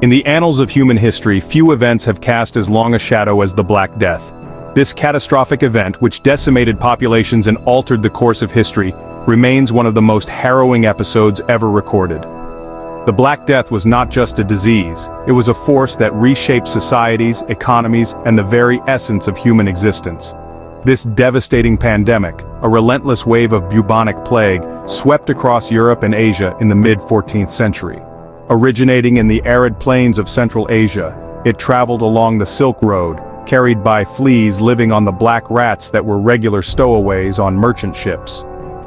In the annals of human history, few events have cast as long a shadow as the Black Death. This catastrophic event, which decimated populations and altered the course of history, remains one of the most harrowing episodes ever recorded. The Black Death was not just a disease, it was a force that reshaped societies, economies, and the very essence of human existence. This devastating pandemic, a relentless wave of bubonic plague, swept across Europe and Asia in the mid-14th century. Originating in the arid plains of Central Asia, it traveled along the Silk Road, carried by fleas living on the black rats that were regular stowaways on merchant ships.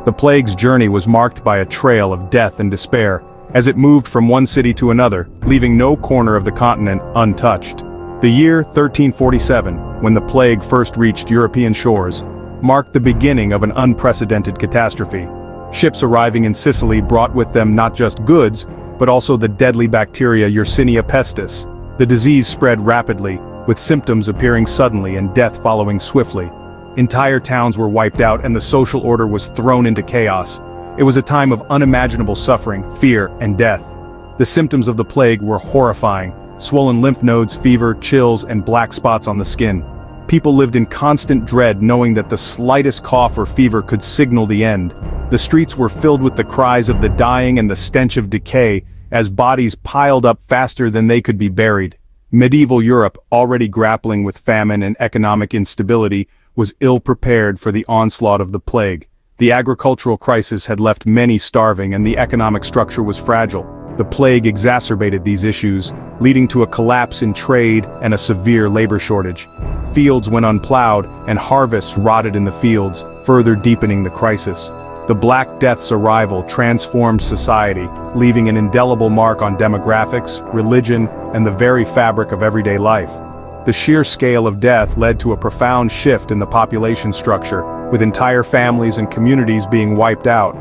The plague's journey was marked by a trail of death and despair, as it moved from one city to another, leaving no corner of the continent untouched. The year 1347, when the plague first reached European shores, marked the beginning of an unprecedented catastrophe. Ships arriving in Sicily brought with them not just goods, but also the deadly bacteria Yersinia pestis. The disease spread rapidly, with symptoms appearing suddenly and death following swiftly. Entire towns were wiped out and the social order was thrown into chaos. It was a time of unimaginable suffering, fear, and death. The symptoms of the plague were horrifying: swollen lymph nodes, fever, chills, and black spots on the skin. People lived in constant dread, knowing that the slightest cough or fever could signal the end. The streets were filled with the cries of the dying and the stench of decay, as bodies piled up faster than they could be buried. Medieval Europe, already grappling with famine and economic instability, was ill-prepared for the onslaught of the plague. The agricultural crisis had left many starving and the economic structure was fragile. The plague exacerbated these issues, leading to a collapse in trade and a severe labor shortage. Fields went unplowed and harvests rotted in the fields, further deepening the crisis. The Black Death's arrival transformed society, leaving an indelible mark on demographics, religion, and the very fabric of everyday life. The sheer scale of death led to a profound shift in the population structure, with entire families and communities being wiped out.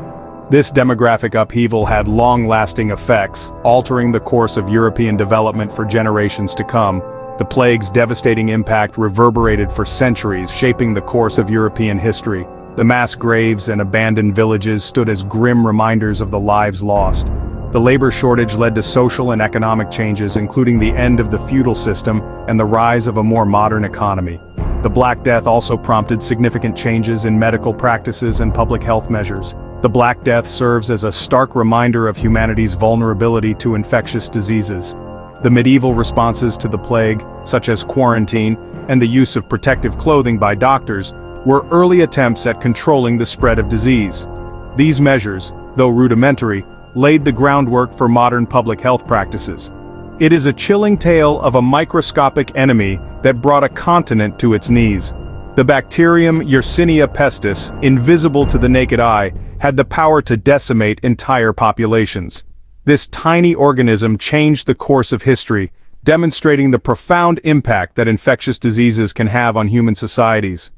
This demographic upheaval had long-lasting effects, altering the course of European development for generations to come. The plague's devastating impact reverberated for centuries, shaping the course of European history. The mass graves and abandoned villages stood as grim reminders of the lives lost. The labor shortage led to social and economic changes, including the end of the feudal system and the rise of a more modern economy. The Black Death also prompted significant changes in medical practices and public health measures. The Black Death serves as a stark reminder of humanity's vulnerability to infectious diseases. The medieval responses to the plague, such as quarantine and the use of protective clothing by doctors, were early attempts at controlling the spread of disease. These measures, though rudimentary, laid the groundwork for modern public health practices. It is a chilling tale of a microscopic enemy that brought a continent to its knees. The bacterium Yersinia pestis, invisible to the naked eye, had the power to decimate entire populations. This tiny organism changed the course of history, demonstrating the profound impact that infectious diseases can have on human societies.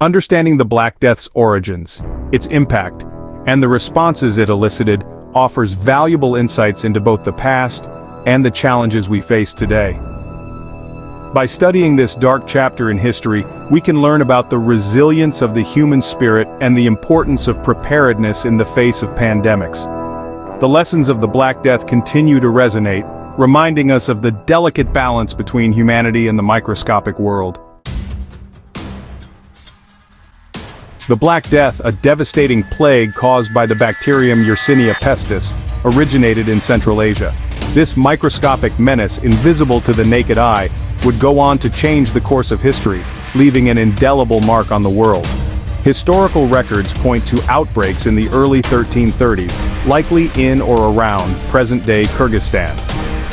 Understanding the Black Death's origins, its impact, and the responses it elicited offers valuable insights into both the past and the challenges we face today. By studying this dark chapter in history, we can learn about the resilience of the human spirit and the importance of preparedness in the face of pandemics. The lessons of the Black Death continue to resonate, reminding us of the delicate balance between humanity and the microscopic world. The Black Death, a devastating plague caused by the bacterium Yersinia pestis, originated in Central Asia. This microscopic menace, invisible to the naked eye, would go on to change the course of history, leaving an indelible mark on the world. Historical records point to outbreaks in the early 1330s, likely in or around present-day Kyrgyzstan.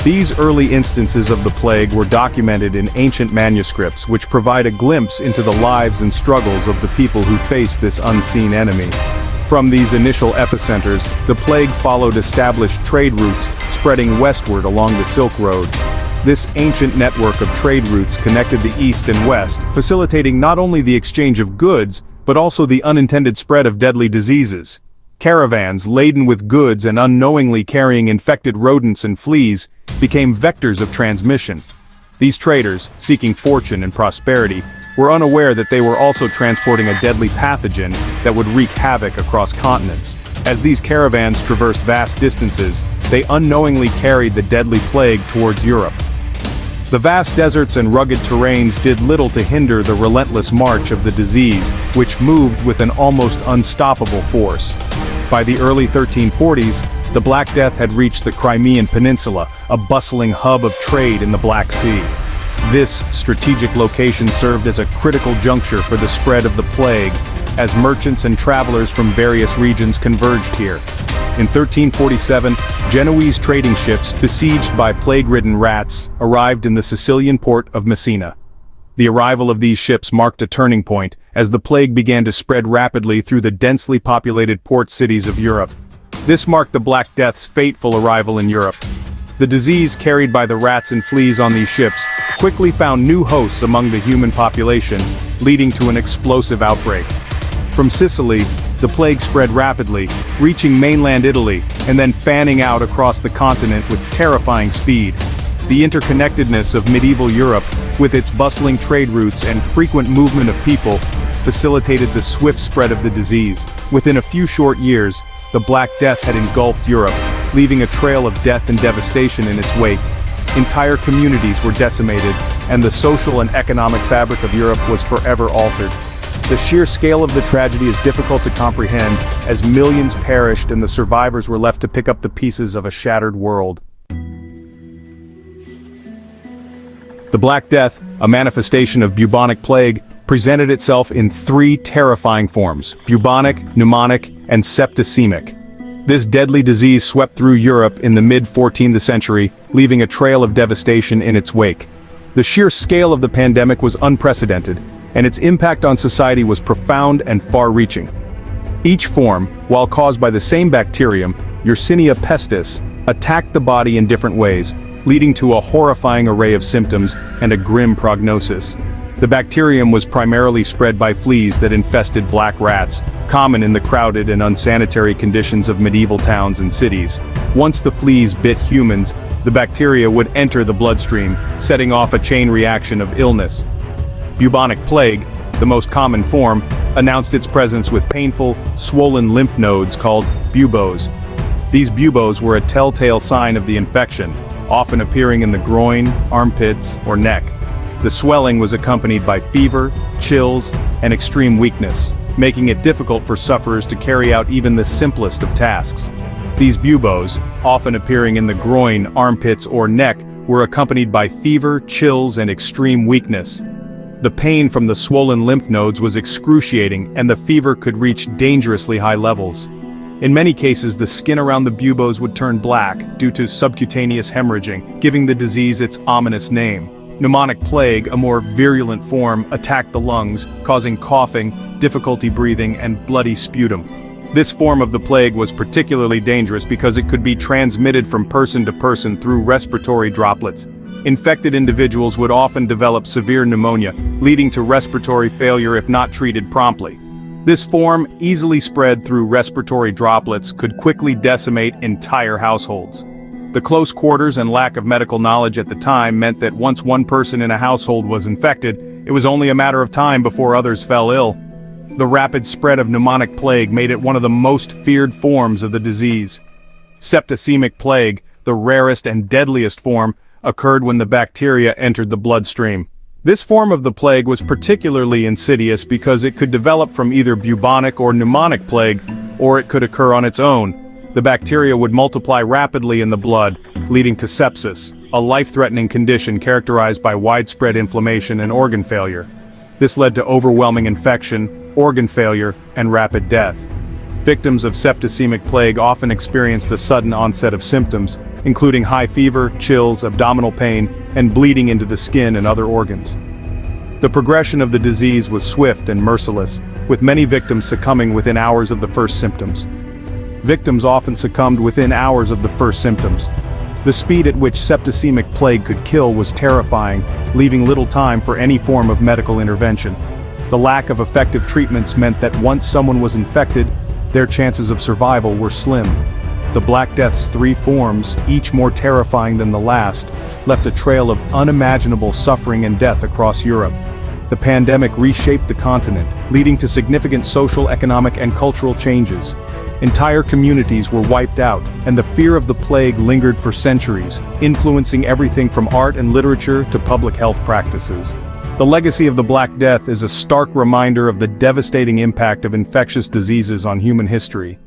These early instances of the plague were documented in ancient manuscripts, which provide a glimpse into the lives and struggles of the people who faced this unseen enemy. From these initial epicenters, the plague followed established trade routes spreading westward along the Silk Road. This ancient network of trade routes connected the east and west, facilitating not only the exchange of goods, but also the unintended spread of deadly diseases. Caravans laden with goods and unknowingly carrying infected rodents and fleas became vectors of transmission. These traders, seeking fortune and prosperity, were unaware that they were also transporting a deadly pathogen that would wreak havoc across continents. As these caravans traversed vast distances, they unknowingly carried the deadly plague towards Europe. The vast deserts and rugged terrains did little to hinder the relentless march of the disease, which moved with an almost unstoppable force. By the early 1340s, the Black Death had reached the Crimean Peninsula, a bustling hub of trade in the Black Sea. This strategic location served as a critical juncture for the spread of the plague, as merchants and travelers from various regions converged here. In 1347, Genoese trading ships, besieged by plague-ridden rats, arrived in the Sicilian port of Messina. The arrival of these ships marked a turning point, as the plague began to spread rapidly through the densely populated port cities of Europe. This marked the Black Death's fateful arrival in Europe. The disease carried by the rats and fleas on these ships quickly found new hosts among the human population, leading to an explosive outbreak. From Sicily, the plague spread rapidly, reaching mainland Italy, and then fanning out across the continent with terrifying speed. The interconnectedness of medieval Europe, with its bustling trade routes and frequent movement of people, facilitated the swift spread of the disease. Within a few short years, the Black Death had engulfed Europe, leaving a trail of death and devastation in its wake. Entire communities were decimated, and the social and economic fabric of Europe was forever altered. The sheer scale of the tragedy is difficult to comprehend, as millions perished and the survivors were left to pick up the pieces of a shattered world. The Black Death, a manifestation of bubonic plague, presented itself in three terrifying forms: bubonic, pneumonic, and septicemic. This deadly disease swept through Europe in the mid-14th century, leaving a trail of devastation in its wake. The sheer scale of the pandemic was unprecedented, and its impact on society was profound and far-reaching. Each form, while caused by the same bacterium, Yersinia pestis, attacked the body in different ways, leading to a horrifying array of symptoms and a grim prognosis. The bacterium was primarily spread by fleas that infested black rats, common in the crowded and unsanitary conditions of medieval towns and cities. Once the fleas bit humans, the bacteria would enter the bloodstream, setting off a chain reaction of illness. Bubonic plague, the most common form, announced its presence with painful, swollen lymph nodes called buboes. These buboes were a telltale sign of the infection, often appearing in the groin, armpits, or neck. The swelling was accompanied by fever, chills, and extreme weakness, making it difficult for sufferers to carry out even the simplest of tasks. These buboes, often appearing in the groin, armpits, or neck, were accompanied by fever, chills, and extreme weakness. The pain from the swollen lymph nodes was excruciating, and the fever could reach dangerously high levels. In many cases, the skin around the buboes would turn black due to subcutaneous hemorrhaging, giving the disease its ominous name. Pneumonic plague, a more virulent form, attacked the lungs, causing coughing, difficulty breathing, and bloody sputum. This form of the plague was particularly dangerous because it could be transmitted from person to person through respiratory droplets. Infected individuals would often develop severe pneumonia, leading to respiratory failure if not treated promptly. This form, easily spread through respiratory droplets, could quickly decimate entire households. The close quarters and lack of medical knowledge at the time meant that once one person in a household was infected, it was only a matter of time before others fell ill. The rapid spread of pneumonic plague made it one of the most feared forms of the disease. Septicemic plague, the rarest and deadliest form, occurred when the bacteria entered the bloodstream. This form of the plague was particularly insidious because it could develop from either bubonic or pneumonic plague, or it could occur on its own. The bacteria would multiply rapidly in the blood, leading to sepsis, a life-threatening condition characterized by widespread inflammation and organ failure. This led to overwhelming infection, organ failure, and rapid death. Victims of septicemic plague often experienced a sudden onset of symptoms, including high fever, chills, abdominal pain, and bleeding into the skin and other organs. The progression of the disease was swift and merciless, with many victims succumbing within hours of the first symptoms. Victims often succumbed within hours of the first symptoms. The speed at which septicemic plague could kill was terrifying, leaving little time for any form of medical intervention. The lack of effective treatments meant that once someone was infected, their chances of survival were slim. The Black Death's three forms, each more terrifying than the last, left a trail of unimaginable suffering and death across Europe. The pandemic reshaped the continent, leading to significant social, economic, and cultural changes. Entire communities were wiped out, and the fear of the plague lingered for centuries, influencing everything from art and literature to public health practices. The legacy of the Black Death is a stark reminder of the devastating impact of infectious diseases on human history.